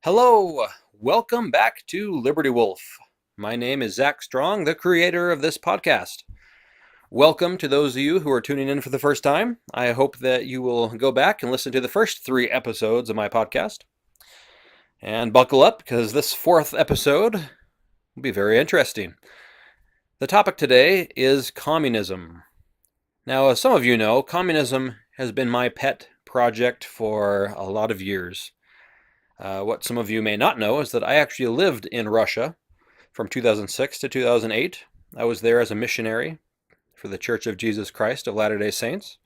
Hello, welcome back to Liberty Wolf. My name is Zach Strong, the creator of this podcast. Welcome to those of you who are tuning in for the first time. I hope that you will go back and listen to the first 3 episodes of my podcast. And buckle up because this 4th episode will be very interesting. The topic today is communism. Now, as some of you know, communism has been my pet project for a lot of years. What some of you may not know is that I actually lived in Russia from 2006 to 2008. I was there as a missionary for the Church of Jesus Christ of Latter-day Saints.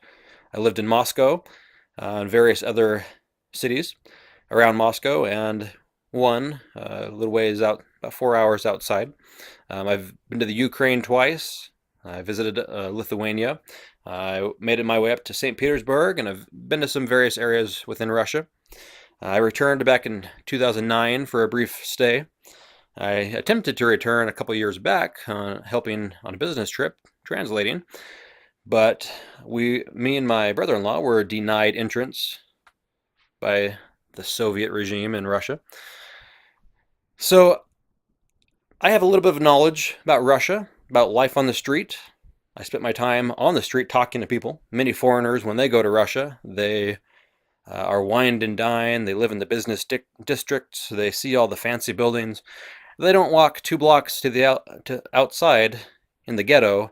I lived in Moscow and various other cities around Moscow, and one a little ways out, about 4 hours outside. I've been to the Ukraine twice. I visited Lithuania. I made it my way up to St. Petersburg, and I've been to some various areas within Russia. I returned back in 2009 for a brief stay. I attempted to return a couple years back, helping on a business trip, translating, but me and my brother-in-law were denied entrance by the Soviet regime in Russia. So I have a little bit of knowledge about Russia, about life on the street. I spent my time on the street talking to people. Many foreigners, when they go to Russia, they are wined and dined. They live in the business districts. They see all the fancy buildings. They don't walk 2 blocks to the outside in the ghetto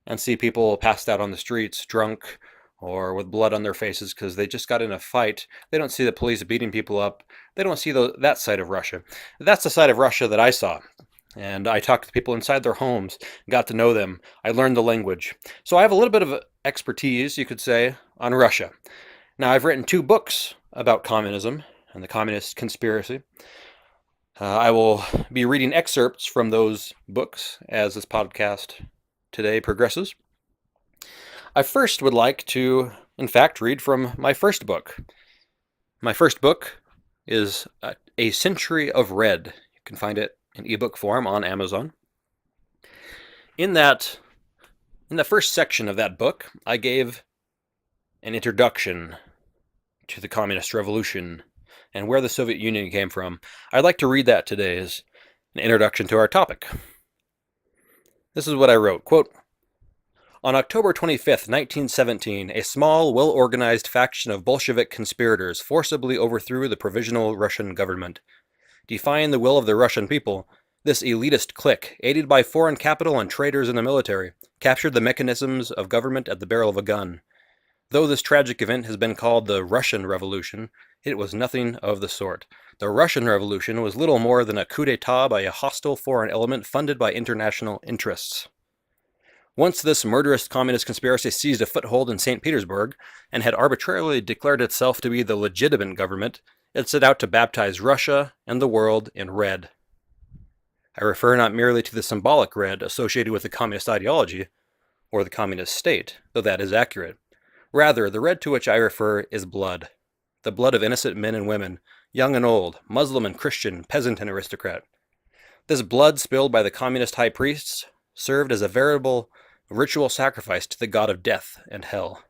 and see people passed out on the streets, drunk or with blood on their faces because they just got in a fight. They don't see the police beating people up. They don't see that side of Russia. That's the side of Russia that I saw. And I talked to people inside their homes, got to know them. I learned the language. So I have a little bit of expertise, you could say, on Russia. Now, I've written 2 books about communism and the communist conspiracy. I will be reading excerpts from those books as this podcast today progresses. I first would like to, in fact, read from my first book. My first book is A Century of Red. You can find it in ebook form on Amazon. In the first section of that book, I gave an introduction to the communist revolution and where the Soviet Union came from. I'd like to read that today as an introduction to our topic. This is what I wrote, quote, "On October 25th, 1917, a small, well-organized faction of Bolshevik conspirators forcibly overthrew the provisional Russian government. Defying the will of the Russian people, this elitist clique, aided by foreign capital and traitors in the military, captured the mechanisms of government at the barrel of a gun. Though this tragic event has been called the Russian Revolution, it was nothing of the sort. The Russian Revolution was little more than a coup d'etat by a hostile foreign element funded by international interests. Once this murderous communist conspiracy seized a foothold in St. Petersburg and had arbitrarily declared itself to be the legitimate government, it set out to baptize Russia and the world in red. I refer not merely to the symbolic red associated with the communist ideology or the communist state, though that is accurate. Rather, the red to which I refer is blood. The blood of innocent men and women, young and old, Muslim and Christian, peasant and aristocrat. This blood spilled by the communist high priests served as a veritable ritual sacrifice to the god of death and hell.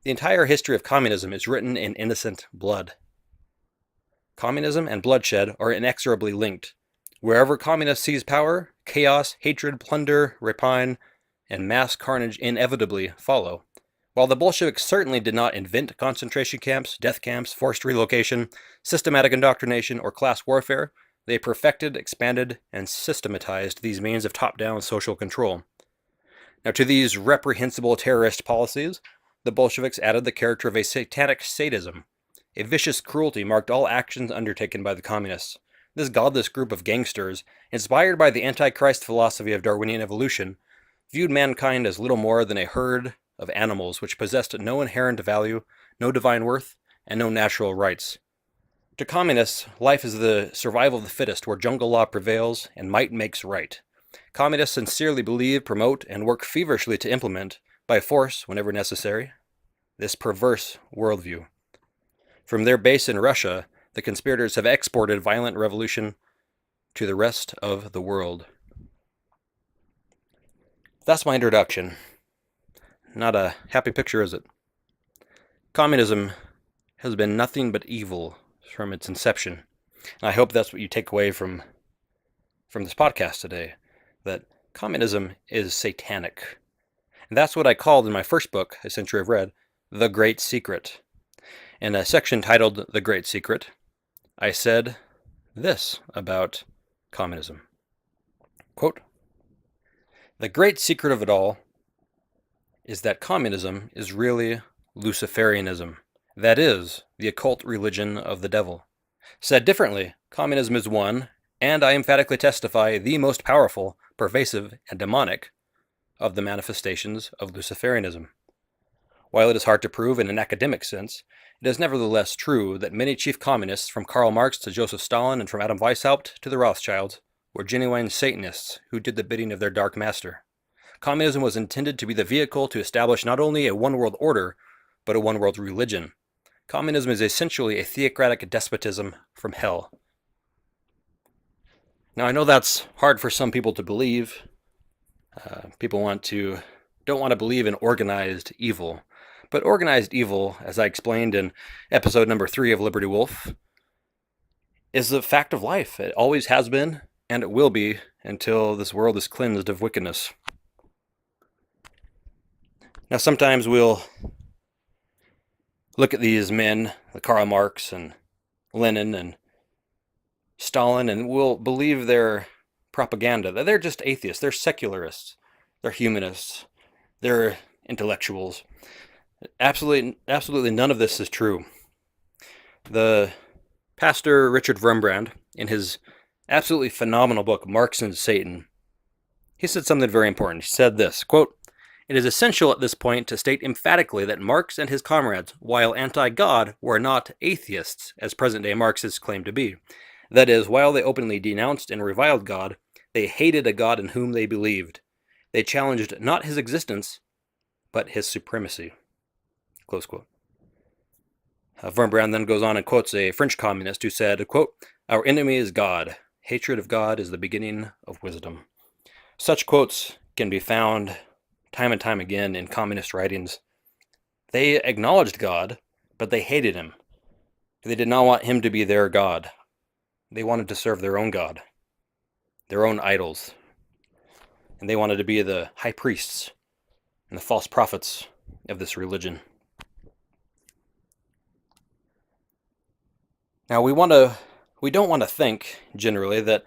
The entire history of communism is written in innocent blood. Communism and bloodshed are inexorably linked. Wherever communists seize power, chaos, hatred, plunder, rapine, and mass carnage inevitably follow. While the Bolsheviks certainly did not invent concentration camps, death camps, forced relocation, systematic indoctrination, or class warfare, they perfected, expanded, and systematized these means of top-down social control. Now, to these reprehensible terrorist policies, the Bolsheviks added the character of a satanic sadism. A vicious cruelty marked all actions undertaken by the communists. This godless group of gangsters, inspired by the Antichrist philosophy of Darwinian evolution, viewed mankind as little more than a herd of animals which possessed no inherent value, no divine worth, and no natural rights. To communists, life is the survival of the fittest, where jungle law prevails and might makes right. Communists sincerely believe, promote, and work feverishly to implement, by force whenever necessary, this perverse worldview. From their base in Russia, the conspirators have exported violent revolution to the rest of the world. That's my introduction. Not a happy picture, is it? Communism has been nothing but evil from its inception. And I hope that's what you take away from this podcast today, that communism is satanic. And that's what I called in my first book, A Century of Red, The Great Secret. In a section titled The Great Secret, I said this about communism. Quote, "The great secret of it all is that communism is really Luciferianism, that is, the occult religion of the devil. Said differently, communism is one, and I emphatically testify, the most powerful, pervasive, and demonic of the manifestations of Luciferianism. While it is hard to prove in an academic sense, it is nevertheless true that many chief communists, from Karl Marx to Joseph Stalin and from Adam Weishaupt to the Rothschilds, were genuine Satanists who did the bidding of their dark master. Communism was intended to be the vehicle to establish not only a one-world order, but a one-world religion. Communism is essentially a theocratic despotism from hell." Now, I know that's hard for some people to believe. People don't want to believe in organized evil. But organized evil, as I explained in episode number 3 of Liberty Wolf, is a fact of life. It always has been, and it will be until this world is cleansed of wickedness. Now, sometimes we'll look at these men, like Karl Marx and Lenin and Stalin, and we'll believe their propaganda. They're just atheists. They're secularists. They're humanists. They're intellectuals. Absolutely none of this is true. The pastor Richard Wurmbrand, in his absolutely phenomenal book, Marx and Satan, he said something very important. He said this, quote, "It is essential at this point to state emphatically that Marx and his comrades, while anti-God, were not atheists, as present-day Marxists claim to be. That is, while they openly denounced and reviled God, they hated a God in whom they believed. They challenged not his existence, but his supremacy." Close quote. Wurmbrand then goes on and quotes a French communist who said, quote, "Our enemy is God. Hatred of God is the beginning of wisdom." Such quotes can be found time and time again in communist writings. They acknowledged God, but they hated him. They did not want him to be their God. They wanted to serve their own God, their own idols. And they wanted to be the high priests and the false prophets of this religion. Now, we don't want to think, generally, that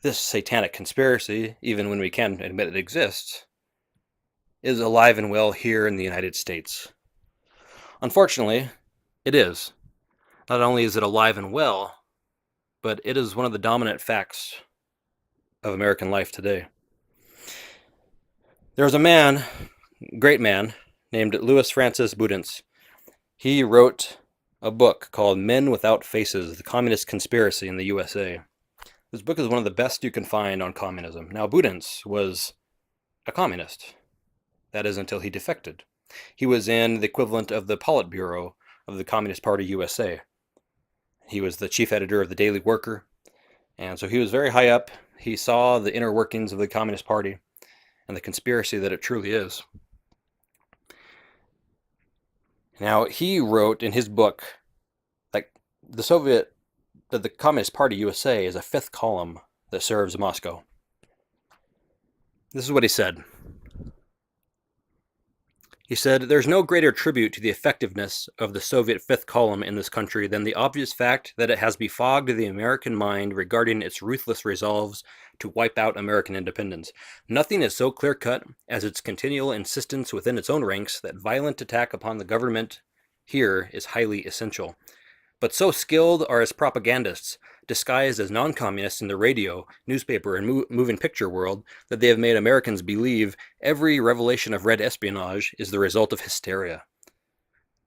this satanic conspiracy, even when we can admit it exists, is alive and well here in the United States. Unfortunately, it is. Not only is it alive and well, but it is one of the dominant facts of American life today. There was a man, great man, named Louis Francis Boudinot. He wrote a book called Men Without Faces, The Communist Conspiracy in the USA. This book is one of the best you can find on communism. Now, Boudinot was a communist. That is, until he defected. He was in the equivalent of the Politburo of the Communist Party USA. He was the chief editor of the Daily Worker, and so he was very high up. He saw the inner workings of the Communist Party and the conspiracy that it truly is. Now, he wrote in his book, like, the Communist Party USA is a fifth column that serves Moscow. This is what he said. He said, "There's no greater tribute to the effectiveness of the Soviet fifth column in this country than the obvious fact that it has befogged the American mind regarding its ruthless resolves to wipe out American independence. Nothing is so clear-cut as its continual insistence within its own ranks that violent attack upon the government here is highly essential. But so skilled are its propagandists, disguised as non-communists in the radio, newspaper, and moving picture world, that they have made Americans believe every revelation of red espionage is the result of hysteria.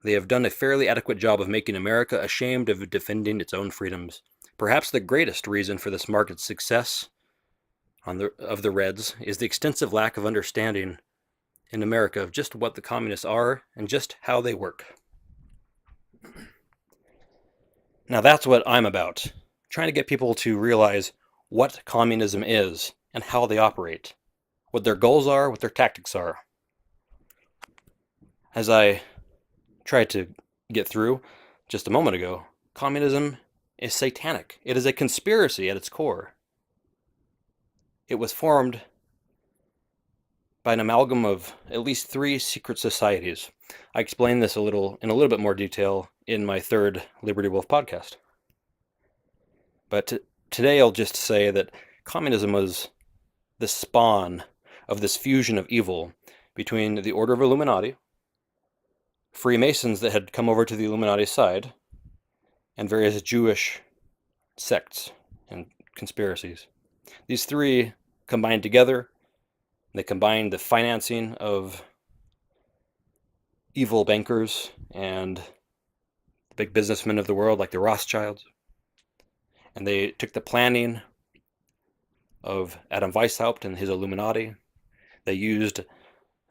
They have done a fairly adequate job of making America ashamed of defending its own freedoms. Perhaps the greatest reason for this marked success of the Reds is the extensive lack of understanding in America of just what the communists are and just how they work." Now, that's what I'm about. Trying to get people to realize what communism is and how they operate, what their goals are, what their tactics are. As I tried to get through just a moment ago, communism is satanic. It is a conspiracy at its core. It was formed by an amalgam of at least 3 secret societies. I explain this in a little bit more detail in my 3rd Liberty Wolf podcast. But today I'll just say that communism was the spawn of this fusion of evil between the Order of Illuminati, Freemasons that had come over to the Illuminati side, and various Jewish sects and conspiracies. These 3 combined together. They combined the financing of evil bankers and the big businessmen of the world like the Rothschilds. And they took the planning of Adam Weishaupt and his Illuminati. They used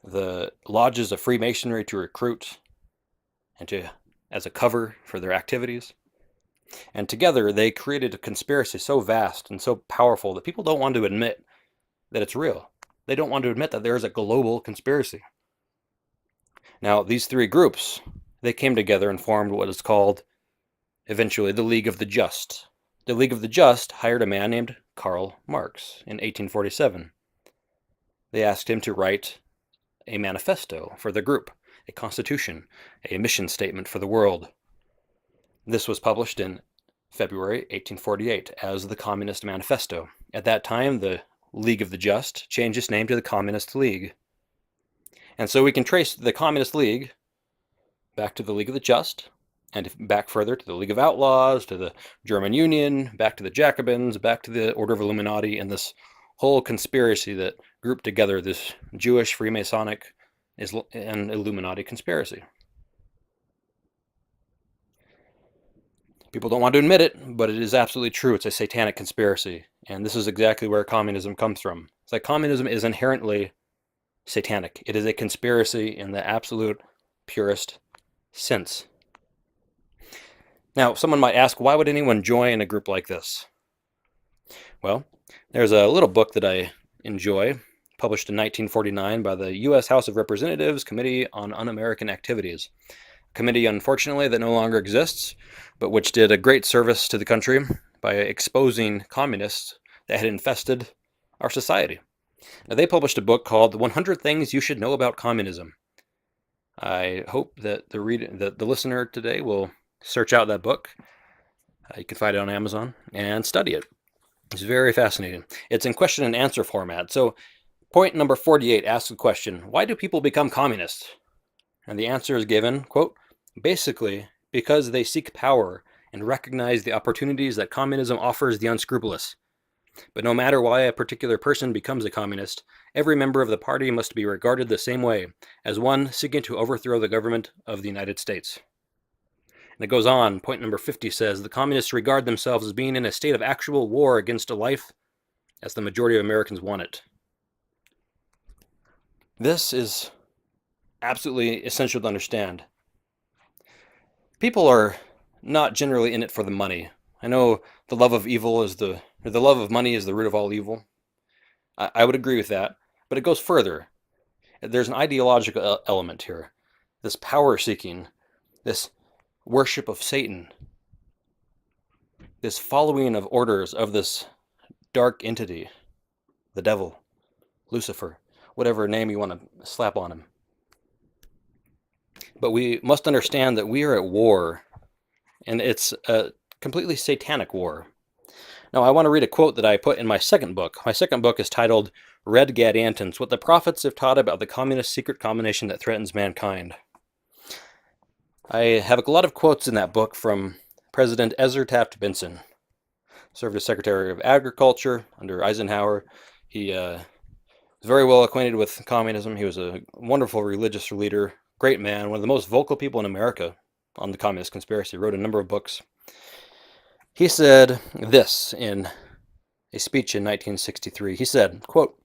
the lodges of Freemasonry to recruit and as a cover for their activities. And together they created a conspiracy so vast and so powerful that people don't want to admit that it's real. They don't want to admit that there is a global conspiracy. Now, these 3 groups, they came together and formed what is called, eventually, the League of the Just. The League of the Just hired a man named Karl Marx in 1847. They asked him to write a manifesto for the group, a constitution, a mission statement for the world. This was published in February 1848 as the Communist Manifesto. At that time, the League of the Just changed its name to the Communist League. And so we can trace the Communist League back to the League of the Just, and back further to the League of Outlaws, to the German Union, back to the Jacobins, back to the Order of Illuminati, and this whole conspiracy that grouped together this Jewish, Freemasonic, and Illuminati conspiracy. People don't want to admit it, but it is absolutely true. It's a satanic conspiracy, and this is exactly where communism comes from. It's like communism is inherently satanic. It is a conspiracy in the absolute purest sense. Now, someone might ask, why would anyone join a group like this? Well, there's a little book that I enjoy, published in 1949 by the U.S. House of Representatives Committee on Un-American Activities. A committee, unfortunately, that no longer exists, but which did a great service to the country by exposing communists that had infested our society. Now, they published a book called The 100 Things You Should Know About Communism. I hope that the listener today will search out that book. You can find it on Amazon and study it. It's very fascinating. It's in question and answer format. So point number 48 asks the question, why do people become communists? And the answer is given, quote, basically because they seek power and recognize the opportunities that communism offers the unscrupulous. But no matter why a particular person becomes a communist, every member of the party must be regarded the same way, as one seeking to overthrow the government of the United States. And it goes on, point number 50 says, the communists regard themselves as being in a state of actual war against a life as the majority of Americans want it. This is absolutely essential to understand. People are not generally in it for the money. I know the love of money is the root of all evil. I would agree with that, but it goes further. There's an ideological element here. This power seeking, this worship of Satan, this following of orders of this dark entity, the devil, Lucifer, whatever name you want to slap on him. But we must understand that we are at war, and it's a completely satanic war. Now, I want to read a quote that I put in my second book. My second book is titled Red Gadiantons, What the Prophets Have Taught About the Communist Secret Combination That Threatens Mankind. I have a lot of quotes in that book from President Ezra Taft Benson. Served as Secretary of Agriculture under Eisenhower. He was very well acquainted with communism. He was a wonderful religious leader, great man, one of the most vocal people in America on the communist conspiracy. Wrote a number of books. He said this in a speech in 1963. He said, quote,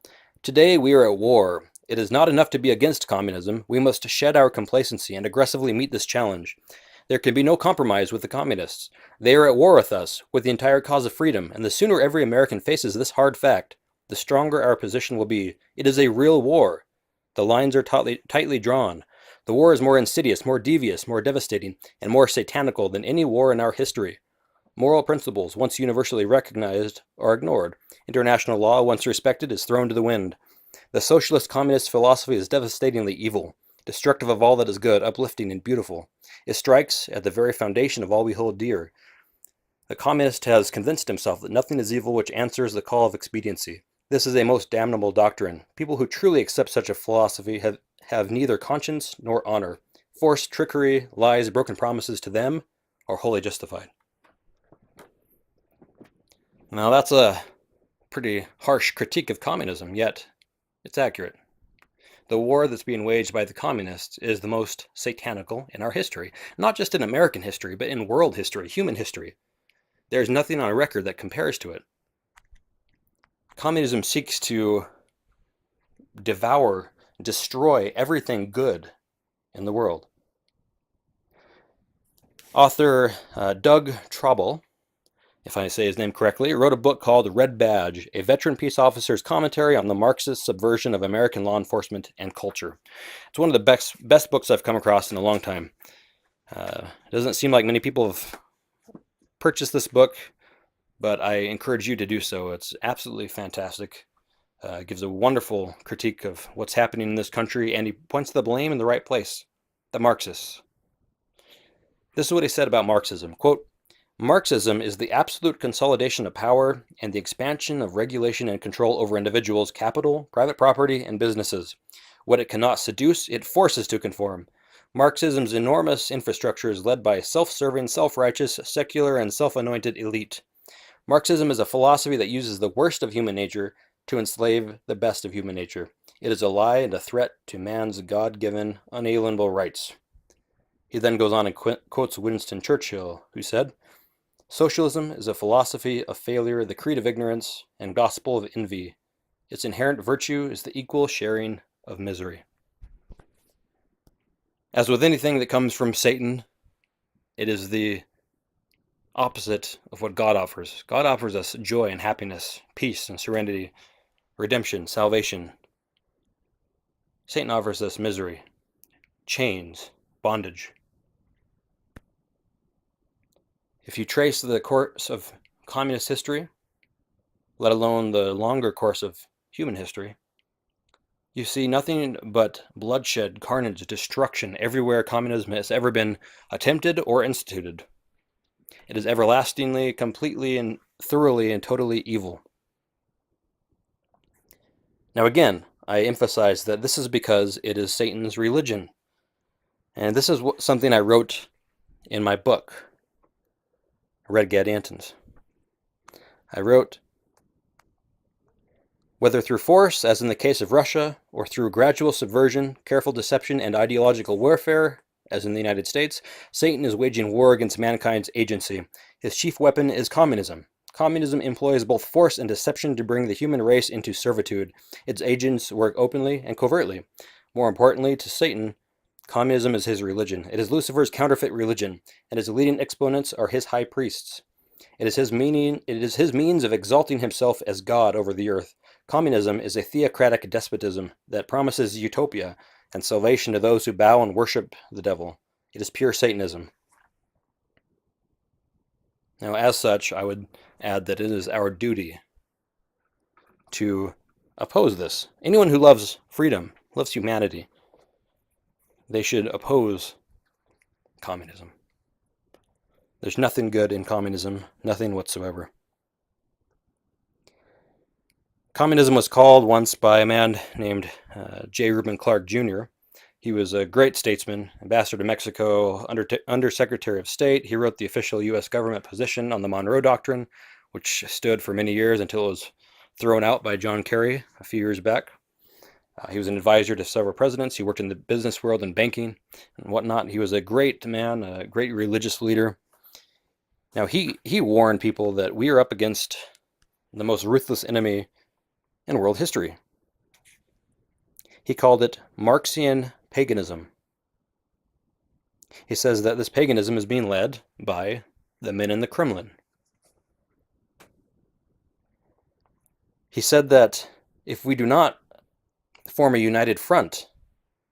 "Today we are at war. It is not enough to be against communism. We must shed our complacency and aggressively meet this challenge. There can be no compromise with the communists. They are at war with us, with the entire cause of freedom, and the sooner every American faces this hard fact, the stronger our position will be. It is a real war. The lines are tightly drawn. The war is more insidious, more devious, more devastating, and more satanical than any war in our history. Moral principles, once universally recognized, are ignored. International law, once respected, is thrown to the wind. The socialist communist philosophy is devastatingly evil, destructive of all that is good, uplifting, and beautiful. It strikes at the very foundation of all we hold dear. The communist has convinced himself that nothing is evil which answers the call of expediency. This is a most damnable doctrine. People who truly accept such a philosophy have neither conscience nor honor. Force, trickery, lies, broken promises to them are wholly justified. Now that's a pretty harsh critique of communism, yet it's accurate. The war that's being waged by the communists is the most satanical in our history. Not just in American history, but in world history, human history. There's nothing on record that compares to it. Communism seeks to devour, destroy everything good in the world. Author Doug Trauble, if I say his name correctly, wrote a book called Red Badge, a veteran peace officer's commentary on the Marxist subversion of American law enforcement and culture. It's one of the best books I've come across in a long time. It doesn't seem like many people have purchased this book, but I encourage you to do so. It's absolutely fantastic. It gives a wonderful critique of what's happening in this country, and he points the blame in the right place, the Marxists. This is what he said about Marxism. Quote, Marxism is the absolute consolidation of power and the expansion of regulation and control over individuals, capital, private property, and businesses. What it cannot seduce, it forces to conform. Marxism's enormous infrastructure is led by a self-serving, self-righteous, secular, and self-anointed elite. Marxism is a philosophy that uses the worst of human nature to enslave the best of human nature. It is a lie and a threat to man's God-given, unalienable rights. He then goes on and quotes Winston Churchill, who said, Socialism is a philosophy of failure, the creed of ignorance, and gospel of envy. Its inherent virtue is the equal sharing of misery. As with anything that comes from Satan, it is the opposite of what God offers. God offers us joy and happiness, peace and serenity, redemption, salvation. Satan offers us misery, chains, bondage. If you trace the course of communist history, let alone the longer course of human history, you see nothing but bloodshed, carnage, destruction everywhere communism has ever been attempted or instituted. It is everlastingly, completely, and thoroughly and totally evil. Now again, I emphasize that this is because it is Satan's religion. And this is something I wrote in my book, Red Gadiantons. I wrote, whether through force, as in the case of Russia, or through gradual subversion, careful deception, and ideological warfare, as in the United States, Satan is waging war against mankind's agency. His chief weapon is communism. Communism employs both force and deception to bring the human race into servitude. Its agents work openly and covertly. More importantly, to Satan, communism is his religion. It is Lucifer's counterfeit religion, and his leading exponents are his high priests. It is his means of exalting himself as God over the earth. Communism is a theocratic despotism that promises utopia and salvation to those who bow and worship the devil. It is pure Satanism. Now, as such, I would add that it is our duty to oppose this. Anyone who loves freedom, loves humanity, they should oppose communism. There's nothing good in communism, nothing whatsoever. Communism was called once by a man named J. Reuben Clark Jr. He was a great statesman, ambassador to Mexico, undersecretary of state. He wrote the official U.S. government position on the Monroe Doctrine, which stood for many years until it was thrown out by John Kerry a few years back. He was an advisor to several presidents. He worked in the business world and banking and whatnot. He was a great man, a great religious leader. Now, he warned people that we are up against the most ruthless enemy in world history. He called it Marxian paganism. He says that this paganism is being led by the men in the Kremlin. He said that if we do not form a united front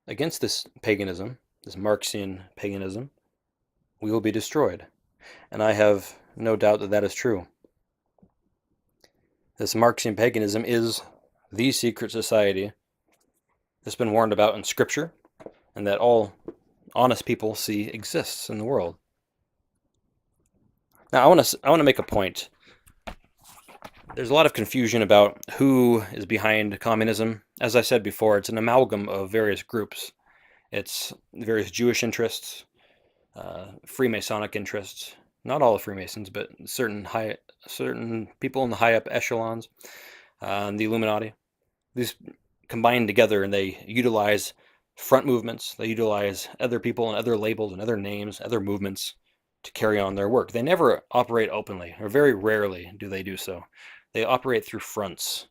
against this paganism, this Marxian paganism, we will be destroyed. And I have no doubt that that is true. This Marxian paganism is the secret society that's been warned about in Scripture, and that all honest people see exists in the world. Now, I want to make a point. There's a lot of confusion about who is behind communism. As I said before, it's an amalgam of various groups. It's various Jewish interests, Freemasonic interests. Not all the Freemasons, but certain people in the high up echelons, the Illuminati. These combine together and they utilize front movements. They utilize other people and other labels and other names, other movements to carry on their work. They never operate openly, or very rarely do they do so. They operate through fronts.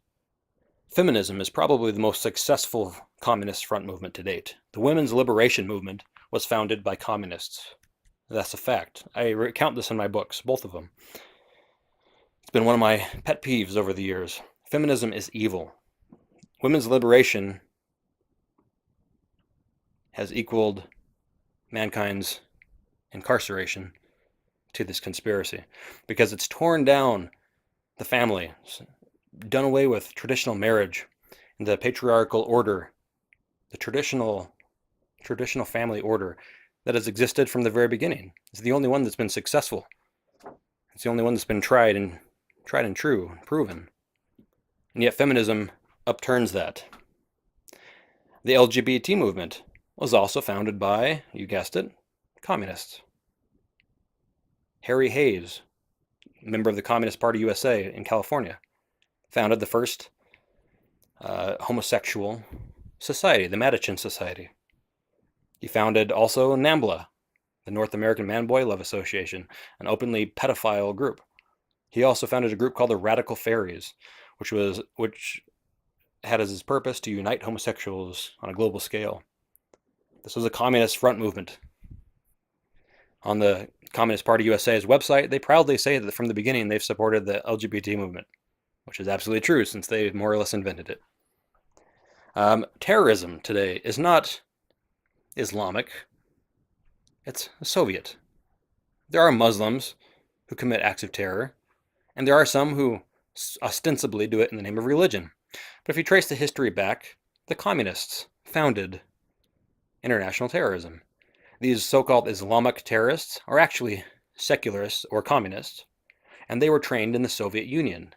Feminism is probably the most successful communist front movement to date. The women's liberation movement was founded by communists. That's a fact. I recount this in my books, both of them. It's been one of my pet peeves over the years. Feminism is evil. Women's liberation has equaled mankind's incarceration to this conspiracy because it's torn down the family, done away with traditional marriage and the patriarchal order, the traditional family order that has existed from the very beginning. It's the only one that's been successful. It's the only one that's been tried and true, proven. And yet feminism upturns that. The LGBT movement was also founded by, you guessed it, communists. Harry Hayes, member of the Communist Party USA in California, founded the first homosexual society, the Mattachine Society. He founded also NAMBLA, the North American Man-Boy Love Association, an openly pedophile group. He also founded a group called the Radical Fairies, which had as its purpose to unite homosexuals on a global scale. This was a communist front movement. On the Communist Party USA's website, they proudly say that from the beginning they've supported the LGBT movement, which is absolutely true since they more or less invented it. Terrorism today is not Islamic, it's Soviet. There are Muslims who commit acts of terror, and there are some who ostensibly do it in the name of religion. But if you trace the history back, the communists founded international terrorism. These so-called Islamic terrorists are actually secularists or communists, and they were trained in the Soviet Union.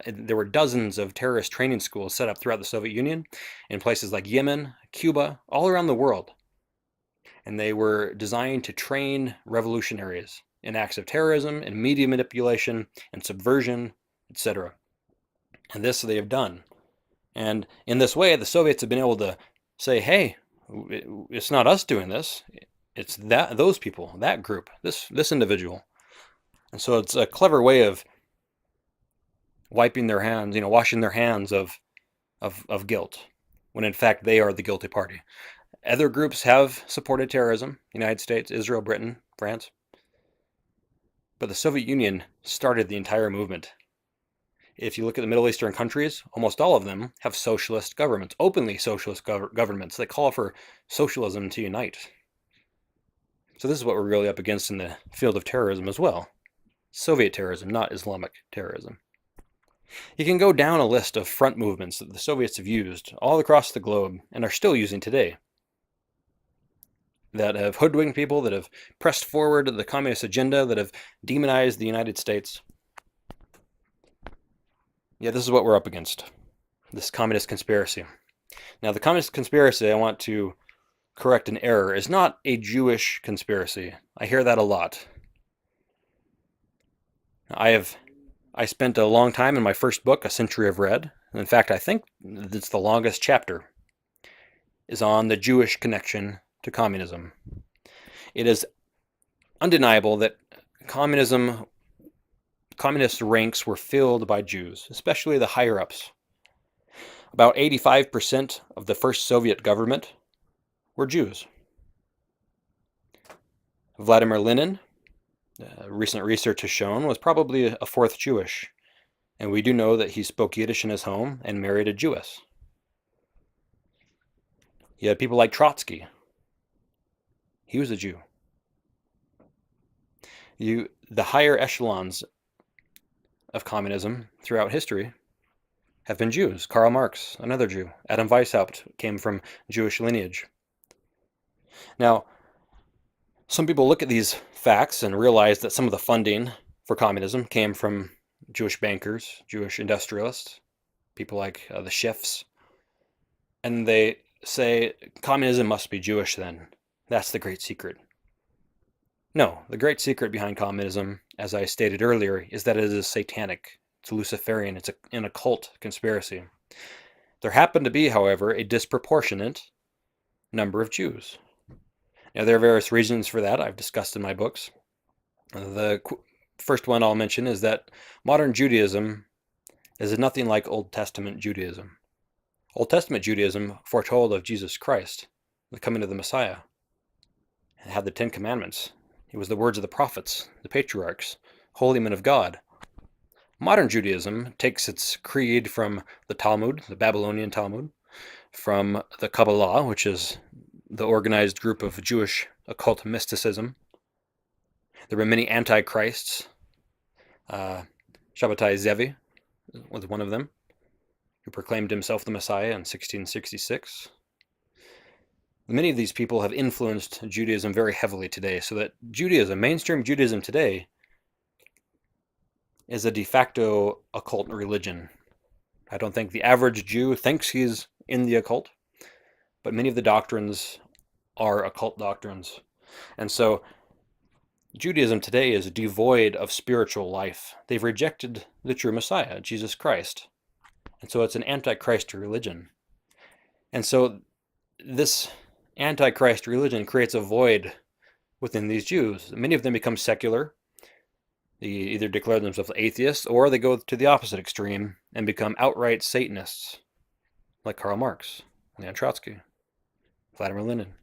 There were dozens of terrorist training schools set up throughout the Soviet Union in places like Yemen, Cuba, all around the world. And they were designed to train revolutionaries in acts of terrorism and media manipulation and subversion, etc. And this they have done. And in this way, the Soviets have been able to say, hey, it's not us doing this. It's those people, that group, this individual. And so it's a clever way of wiping their hands, washing their hands of guilt, when in fact they are the guilty party. Other groups have supported terrorism, United States, Israel, Britain, France. But the Soviet Union started the entire movement. If you look at the Middle Eastern countries, almost all of them have socialist governments, openly socialist governments that call for socialism to unite. So this is what we're really up against in the field of terrorism as well. Soviet terrorism, not Islamic terrorism. You can go down a list of front movements that the Soviets have used all across the globe and are still using today, that have hoodwinked people, that have pressed forward the communist agenda, that have demonized the United States. Yeah, this is what we're up against, this communist conspiracy. Now, the communist conspiracy, I want to correct an error, is not a Jewish conspiracy. I hear that a lot. I spent a long time in my first book, A Century of Red. In fact, I think it's the longest chapter, is on the Jewish connection to communism. It is undeniable that communist ranks were filled by Jews, especially the higher-ups. About 85% of the first Soviet government were Jews. Vladimir Lenin, recent research has shown, was probably a fourth Jewish, and we do know that he spoke Yiddish in his home and married a Jewess. You had people like Trotsky. He was a Jew. the higher echelons of communism throughout history have been Jews. Karl Marx, another Jew. Adam Weishaupt came from Jewish lineage. Now, some people look at these facts and realize that some of the funding for communism came from Jewish bankers, Jewish industrialists, people like the Schiffs, and they say communism must be Jewish then. That's the great secret. No, the great secret behind communism, as I stated earlier, is that it is satanic. It's Luciferian. It's an occult conspiracy. There happen to be, however, a disproportionate number of Jews. Now, there are various reasons for that I've discussed in my books. The first one I'll mention is that modern Judaism is nothing like Old Testament Judaism. Old Testament Judaism foretold of Jesus Christ, the coming of the Messiah. It had the Ten Commandments. It was the words of the prophets, the patriarchs, holy men of God. Modern Judaism takes its creed from the Talmud, the Babylonian Talmud, from the Kabbalah, which is the organized group of Jewish occult mysticism. There were many antichrists. Shabbatai Zevi was one of them, who proclaimed himself the Messiah in 1666. Many of these people have influenced Judaism very heavily today, so that Judaism, mainstream Judaism today, is a de facto occult religion. I don't think the average Jew thinks he's in the occult, but many of the doctrines are occult doctrines. And so Judaism today is devoid of spiritual life. They've rejected the true Messiah, Jesus Christ. And so it's an antichrist religion. And so this antichrist religion creates a void within these Jews. Many of them become secular. They either declare themselves atheists, or they go to the opposite extreme and become outright Satanists, like Karl Marx, Leon Trotsky, Vladimir Lenin.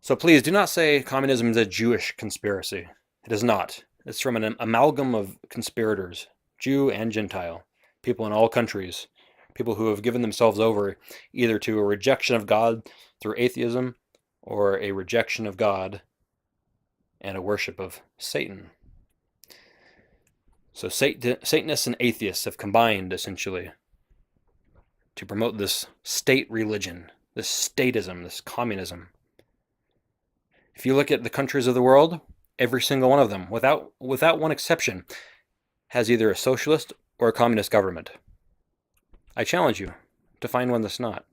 So please do not say communism is a Jewish conspiracy. It is not. It's from an amalgam of conspirators, Jew and Gentile, people in all countries, people who have given themselves over either to a rejection of God through atheism or a rejection of God and a worship of Satan. So Satanists and atheists have combined, essentially, to promote this state religion, this statism, this communism. If you look at the countries of the world, every single one of them, without one exception, has either a socialist or a communist government. I challenge you to find one that's not.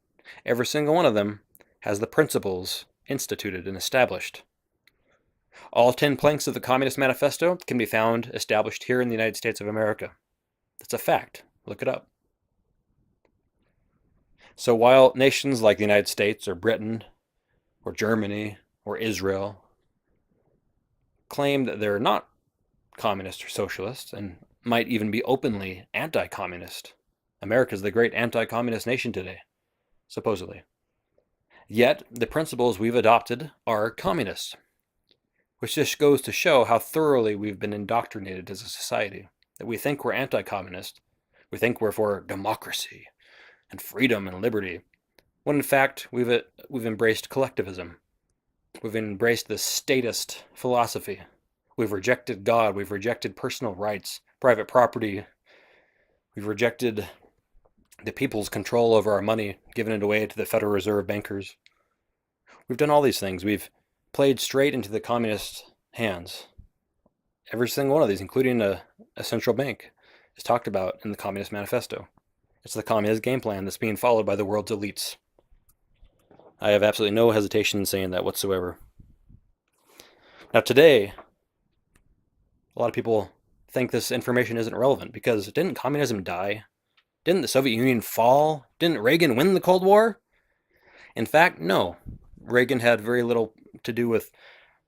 Every single one of them has the principles instituted and established. All 10 planks of the Communist Manifesto can be found established here in the United States of America. That's a fact. Look it up. So while nations like the United States or Britain or Germany or Israel claim that they're not communist or socialist and might even be openly anti-communist, America is the great anti-communist nation today, supposedly. Yet the principles we've adopted are communist, which just goes to show how thoroughly we've been indoctrinated as a society, that we think we're anti-communist, we think we're for democracy and freedom and liberty, when in fact we've embraced collectivism. We've embraced the statist philosophy. We've rejected God. We've rejected personal rights, private property. We've rejected the people's control over our money, given it away to the Federal Reserve bankers. We've done all these things. We've played straight into the communist hands. Every single one of these, including a central bank, is talked about in the Communist Manifesto. It's the communist game plan that's being followed by the world's elites. I have absolutely no hesitation in saying that whatsoever. Now today, a lot of people think this information isn't relevant because didn't communism die? Didn't the Soviet Union fall? Didn't Reagan win the Cold War? In fact, no. Reagan had very little to do with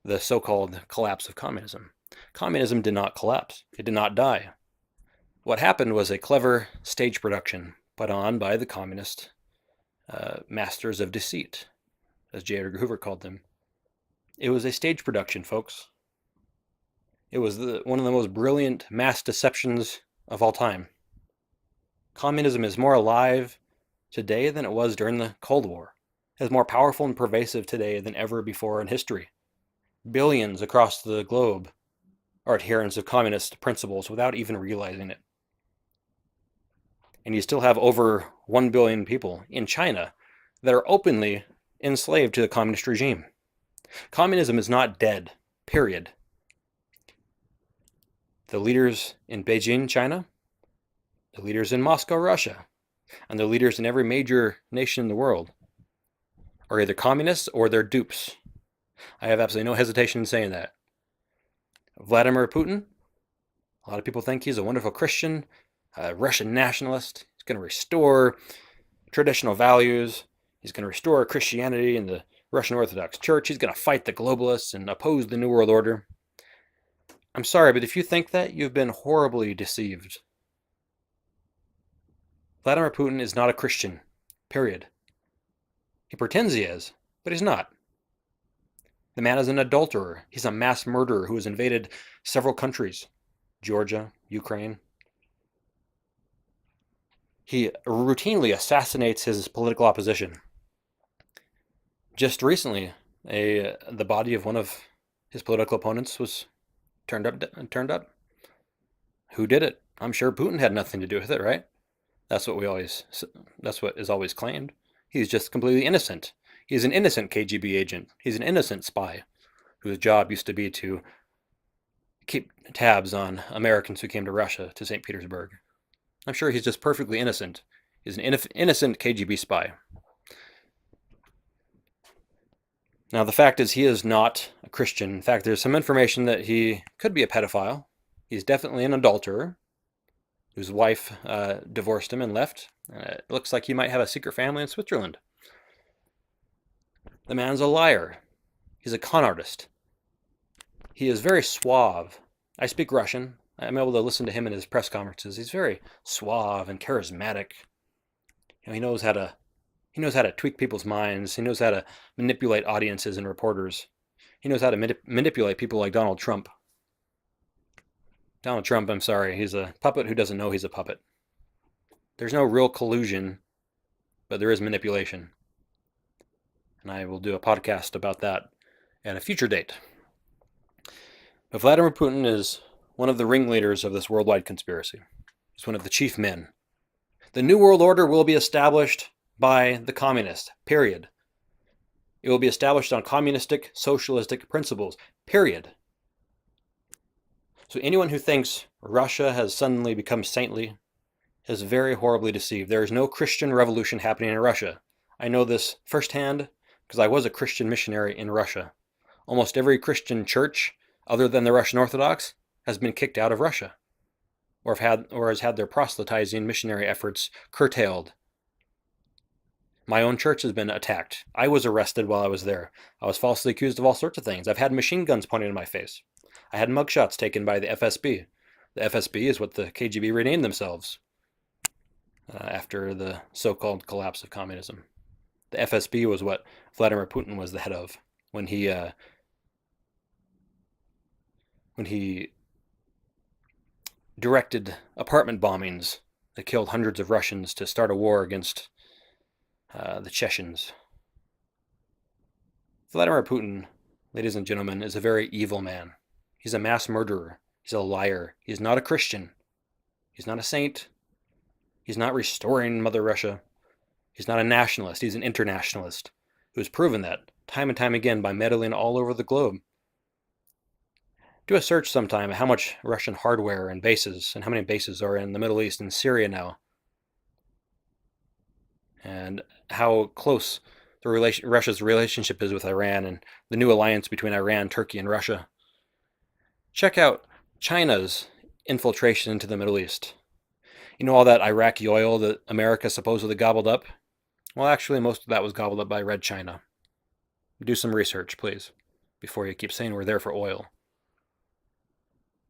the so-called collapse of communism. Communism did not collapse. It did not die. What happened was a clever stage production put on by the communist masters of deceit, as J. Edgar Hoover called them. It was a stage production, folks. It was one of the most brilliant mass deceptions of all time. Communism is more alive today than it was during the Cold War. It is more powerful and pervasive today than ever before in history. Billions across the globe are adherents of communist principles without even realizing it. And you still have over 1 billion people in China that are openly enslaved to the communist regime. Communism is not dead, period. The leaders in Beijing, China, the leaders in Moscow, Russia, and the leaders in every major nation in the world are either communists or they're dupes. I have absolutely no hesitation in saying that. Vladimir Putin, a lot of people think he's a wonderful Christian, a Russian nationalist. He's going to restore traditional values. He's going to restore Christianity and the Russian Orthodox Church. He's going to fight the globalists and oppose the New World Order. I'm sorry, but if you think that, you've been horribly deceived. Vladimir Putin is not a Christian, period. He pretends he is, but he's not. The man is an adulterer. He's a mass murderer who has invaded several countries, Georgia, Ukraine. He routinely assassinates his political opposition. Just recently, the body of one of his political opponents was turned up. Who did it? I'm sure Putin had nothing to do with it, right? That's what is always claimed. He's just completely innocent. He's an innocent KGB agent. He's an innocent spy whose job used to be to keep tabs on Americans who came to Russia, to St. Petersburg. I'm sure he's just perfectly innocent. He's an innocent KGB spy. Now, the fact is he is not a Christian. In fact, there's some information that he could be a pedophile. He's definitely an adulterer whose wife divorced him and left. It looks like he might have a secret family in Switzerland. The man's a liar. He's a con artist. He is very suave. I speak Russian. I'm able to listen to him in his press conferences. He's very suave and charismatic. He knows how to tweak people's minds. He knows how to manipulate audiences and reporters. He knows how to manipulate people like Donald Trump. Donald Trump, I'm sorry, he's a puppet who doesn't know he's a puppet. There's no real collusion, but there is manipulation. And I will do a podcast about that at a future date. But Vladimir Putin is one of the ringleaders of this worldwide conspiracy. He's one of the chief men. The New World Order will be established by the communists, period. It will be established on communistic, socialistic principles, period. So anyone who thinks Russia has suddenly become saintly is very horribly deceived. There is no Christian revolution happening in Russia. I know this firsthand because I was a Christian missionary in Russia. Almost every Christian church, other than the Russian Orthodox, has been kicked out of Russia or has had their proselytizing missionary efforts curtailed. My own church has been attacked. I was arrested while I was there. I was falsely accused of all sorts of things. I've had machine guns pointed in my face. I had mugshots taken by the FSB. The FSB is what the KGB renamed themselves after the so-called collapse of communism. The FSB was what Vladimir Putin was the head of when he directed apartment bombings that killed hundreds of Russians to start a war against the Chechens. Vladimir Putin, ladies and gentlemen, is a very evil man. He's a mass murderer. He's a liar. He's not a Christian. He's not a saint. He's not restoring Mother Russia. He's not a nationalist. He's an internationalist who's proven that time and time again by meddling all over the globe. Do a search sometime of how much Russian hardware and bases, and how many bases are in the Middle East and Syria now, and how close Russia's relationship is with Iran and the new alliance between Iran, Turkey, and Russia. Check out China's infiltration into the Middle East. You know all that Iraqi oil that America supposedly gobbled up? Well, actually, most of that was gobbled up by Red China. Do some research, please, before you keep saying we're there for oil.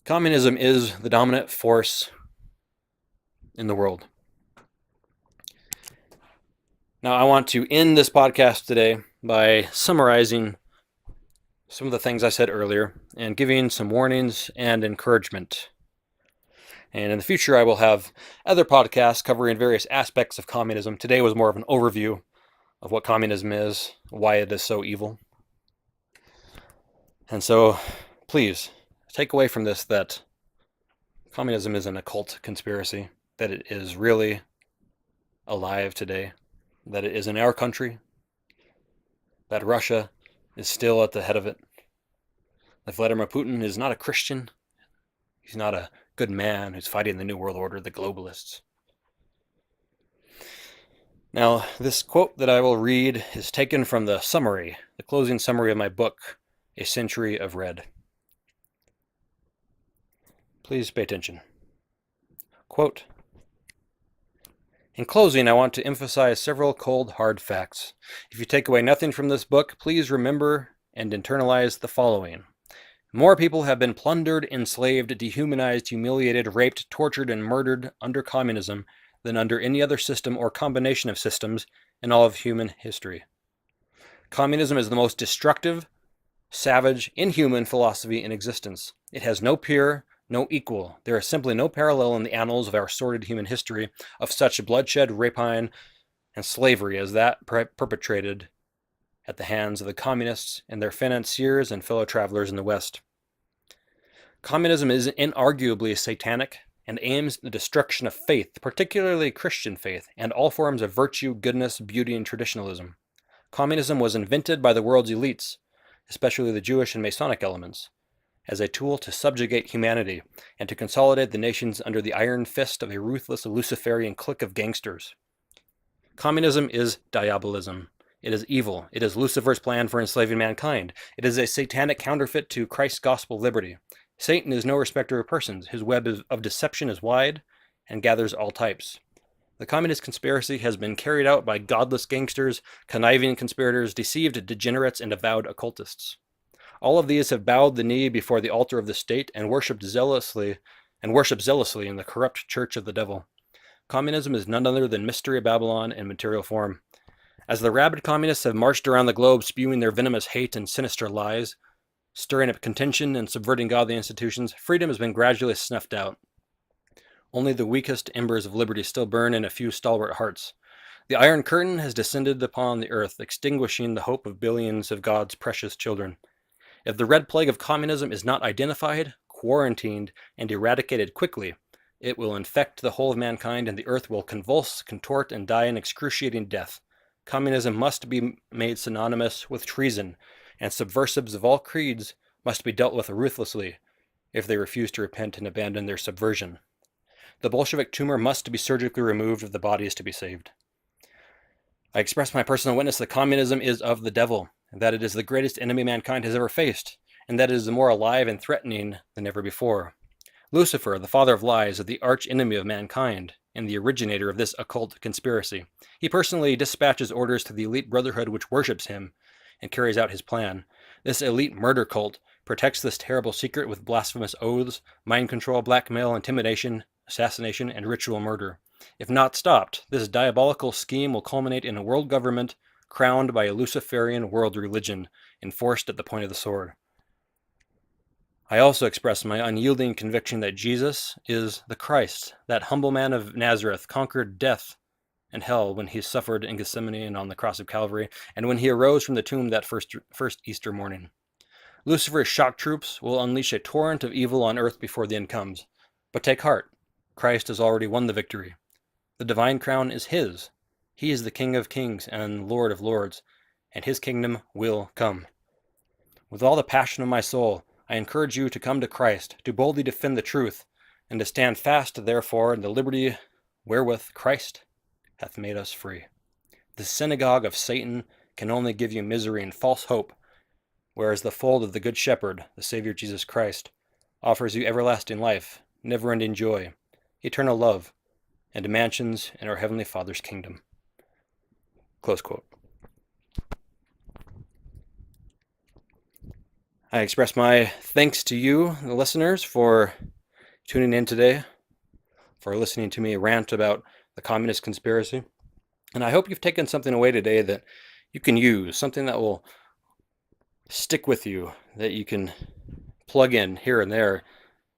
Communism is the dominant force in the world. Now, I want to end this podcast today by summarizing some of the things I said earlier and giving some warnings and encouragement. And in the future, I will have other podcasts covering various aspects of communism. Today was more of an overview of what communism is, why it is so evil. And so, please, take away from this that communism is an occult conspiracy, that it is really alive today, that it is in our country, that Russia is still at the head of it, that Vladimir Putin is not a Christian, he's not a good man who's fighting the New World Order, the globalists. Now, this quote that I will read is taken from the summary, the closing summary of my book, A Century of Red. Please pay attention. Quote, in closing, I want to emphasize several cold, hard facts. If you take away nothing from this book, please remember and internalize the following. More people have been plundered, enslaved, dehumanized, humiliated, raped, tortured, and murdered under communism than under any other system or combination of systems in all of human history. Communism is the most destructive, savage, inhuman philosophy in existence. It has no peer, no equal. There is simply no parallel in the annals of our sordid human history of such bloodshed, rapine, and slavery as that perpetrated at the hands of the communists and their financiers and fellow travelers in the West. Communism is inarguably satanic and aims at the destruction of faith, particularly Christian faith, and all forms of virtue, goodness, beauty, and traditionalism. Communism was invented by the world's elites, especially the Jewish and Masonic elements, as a tool to subjugate humanity and to consolidate the nations under the iron fist of a ruthless Luciferian clique of gangsters. Communism is diabolism. It is evil. It is Lucifer's plan for enslaving mankind. It is a satanic counterfeit to Christ's gospel liberty. Satan is no respecter of persons. His web of deception is wide and gathers all types. The communist conspiracy has been carried out by godless gangsters, conniving conspirators, deceived degenerates, and avowed occultists. All of these have bowed the knee before the altar of the state and worship zealously in the corrupt church of the devil. Communism is none other than Mystery Babylon in material form. As the rabid communists have marched around the globe spewing their venomous hate and sinister lies, stirring up contention and subverting godly institutions, freedom has been gradually snuffed out. Only the weakest embers of liberty still burn in a few stalwart hearts. The Iron Curtain has descended upon the earth, extinguishing the hope of billions of God's precious children. If the red plague of communism is not identified, quarantined, and eradicated quickly, it will infect the whole of mankind and the earth will convulse, contort, and die an excruciating death. Communism must be made synonymous with treason, and subversives of all creeds must be dealt with ruthlessly if they refuse to repent and abandon their subversion. The Bolshevik tumor must be surgically removed if the body is to be saved. I express my personal witness that communism is of the devil, and that it is the greatest enemy mankind has ever faced, and that it is more alive and threatening than ever before. Lucifer, the father of lies, is the arch enemy of mankind and the originator of this occult conspiracy. He personally dispatches orders to the elite brotherhood which worships him and carries out his plan. This elite murder cult protects this terrible secret with blasphemous oaths, mind control, blackmail, intimidation, assassination, and ritual murder. If not stopped, this diabolical scheme will culminate in a world government crowned by a Luciferian world religion, enforced at the point of the sword. I also express my unyielding conviction that Jesus is the Christ, that humble man of Nazareth conquered death and hell when he suffered in Gethsemane and on the cross of Calvary, and when he arose from the tomb that first Easter morning. Lucifer's shock troops will unleash a torrent of evil on earth before the end comes. But take heart, Christ has already won the victory. The divine crown is his. He is the King of kings and Lord of lords, and his kingdom will come. With all the passion of my soul, I encourage you to come to Christ, to boldly defend the truth, and to stand fast, therefore, in the liberty wherewith Christ hath made us free. The synagogue of Satan can only give you misery and false hope, whereas the fold of the Good Shepherd, the Savior Jesus Christ, offers you everlasting life, never-ending joy, eternal love, and mansions in our Heavenly Father's kingdom. Close quote. I express my thanks to you, the listeners, for tuning in today, for listening to me rant about the communist conspiracy. And I hope you've taken something away today that you can use, something that will stick with you, that you can plug in here and there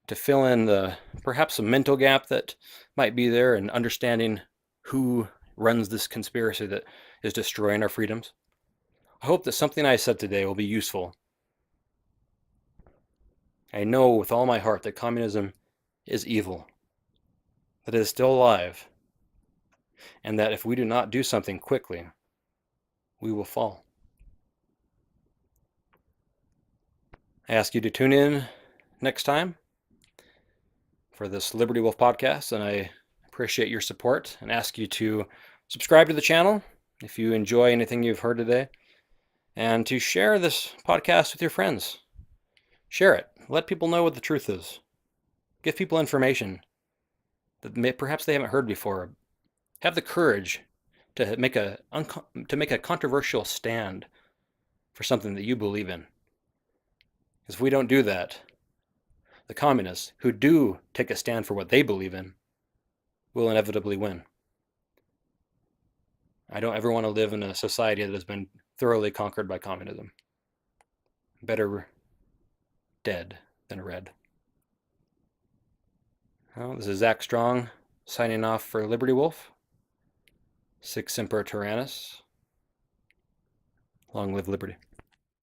to fill in perhaps a mental gap that might be there in understanding who runs this conspiracy that is destroying our freedoms. I hope that something I said today will be useful I know with all my heart that communism is evil, that it is still alive, and that if we do not do something quickly, we will fall. I ask you to tune in next time for this Liberty Wolf podcast, and I appreciate your support and ask you to subscribe to the channel if you enjoy anything you've heard today, and to share this podcast with your friends. Share it. Let people know what the truth is. Give people information that perhaps they haven't heard before. Have the courage to make a controversial stand for something that you believe in. Because if we don't do that, the communists who do take a stand for what they believe in will inevitably win. I don't ever want to live in a society that has been thoroughly conquered by communism. Better dead than red. Well, this is Zach Strong signing off for Liberty Wolf. Sic Semper Tyrannis. Long live liberty.